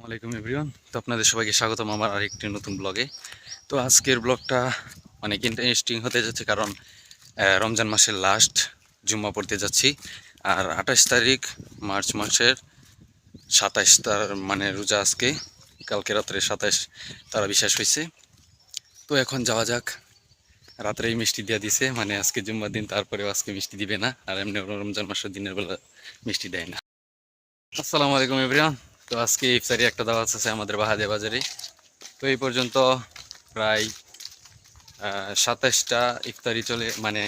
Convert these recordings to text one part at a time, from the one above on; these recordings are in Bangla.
ওয়ালাইকুম এভরিওয়ান। তো আপনাদের সবাইকে স্বাগতম আমার আরেকটি নতুন ব্লগে। তো আজকের ব্লগটা অনেক ইন্টারেস্টিং হতে যাচ্ছে, কারণ রমজান মাসের লাস্ট জুম্মা পড়তে যাচ্ছি। আর 28 তারিখ মার্চ মাসের 27 তার মানে রোজা আজকে, কালকে রাত্রে 27 তারা বিশ্বাস হয়েছে। তো এখন যাওয়া যাক। রাত্রেই মিষ্টি দিয়ে দিছে, মানে আজকে জুম্মার দিন, তারপরেও আজকে মিষ্টি দিবে না। আর এমনি রমজান মাসের দিনের বেলা মিষ্টি দেয় না। আসসালামু আলাইকুম এভরিওয়ান। তো আজকে ইফতারি একটা দাওয়াত আছে আমাদের বাহাদিয়া বাজারে। তো এই পর্যন্ত প্রায় 27টা ইফতারি চলে, মানে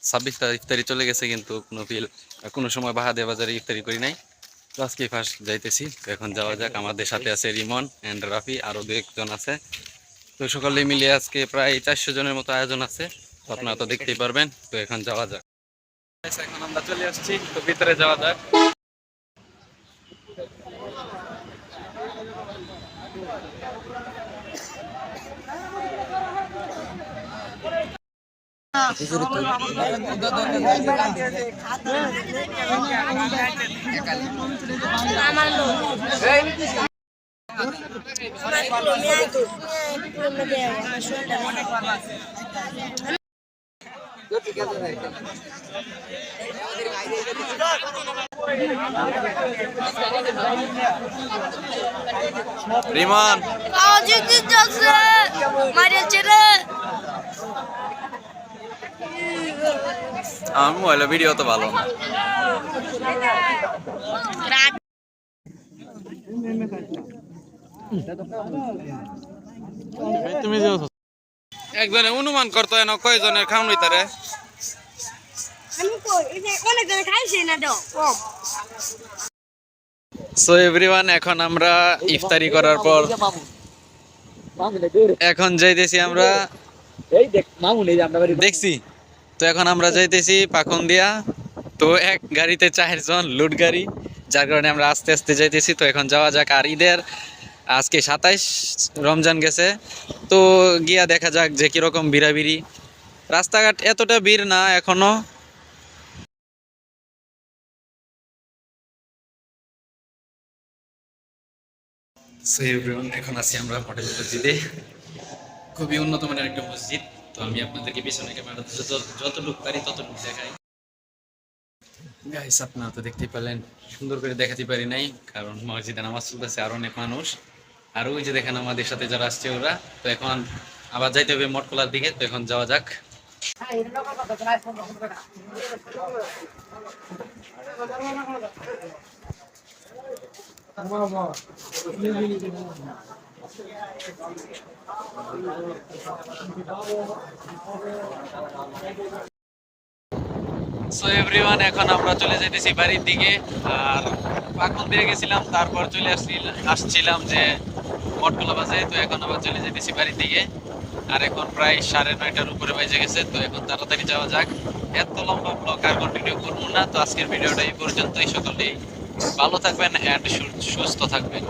26টা ইফতারি চলে গেছে, কিন্তু কোনো সময় বাহাদিয়া বাজারে ইফতারি করি নাই। তো আজকে ফার্স্ট যাইতেছি। তো এখন যাওয়া যাক। আমাদের সাথে আছে রিমন অ্যান্ড রাফি, আরও দু একজন আছে। তো সকালে মিলিয়ে আজকে প্রায় 400 জনের মতো আয়োজন আছে। তো আপনারা তো দেখতেই পারবেন। তো এখন যাওয়া যাক। এখন আমরা চলে আসছি, তো ভিতরে যাওয়া যাক। রিমন আমি মোবাইলে ভিডিও তো ভালো না। একজনে অনুমান করতো এন কয়জনের খাওয়ান হইতারে। সো এভরিওয়ান, এখন আমরা ইফতারি করার পর এখন যাইতেছি আমরা, দেখছি। তো এখন আমরা যাইতেছি পাখনদিয়া। তো এক গাড়িতে 4 জন, লুট গাড়ি, যার কারণে আমরা আস্তে আস্তে যাইতেছি। তো এখন যাওয়া যাক। আর ঈদের আজকে 27 রমজান গেছে, তো গিয়া দেখা যাক যে কিরকম ভিড়াভিড়ি। রাস্তাঘাট এতটা ভিড় না এখনো। এখন আছি আমরা হোটেল মসজিদে, খুবই উন্নত মানের একটা মসজিদ। তো আমি আপনাদেরকে পিছনে ক্যামেরা যতটুকু পারি ততটুকু দেখাই। গাইস, আপনারা তো দেখতেই পেলেন, সুন্দর করে দেখাতে পারি নাই, কারণ মসজিদে নামাজ চলতেছে, আর অনেক মানুষ। আর ওই যে দেখেন আমাদের সাথে যারা আসছে ওরা। তো এখন আবার যাইতে হবে মটকলার দিকে। তো এখন যাওয়া যাক। সো এভরিওয়ান, এখন আমরা চলে যাইতেছি বাড়ির দিকে। আর পাখন দিয়ে গেছিলাম, তারপর চলে আসছিলাম যে মটকলা বাজে। তো এখন আবার চলে যাইতেছি বাড়ির দিকে। আর এখন প্রায় 9:30টার উপরে বেজে গেছে। তো এখন তাড়াতাড়ি যাওয়া যাক। এত লম্বা ব্লগ আর কন্টিনিউ করবো না। তো আজকের ভিডিওটা এই পর্যন্তই। সকলেই ভালো থাকবেন অ্যান্ড সুস্থ থাকবেন।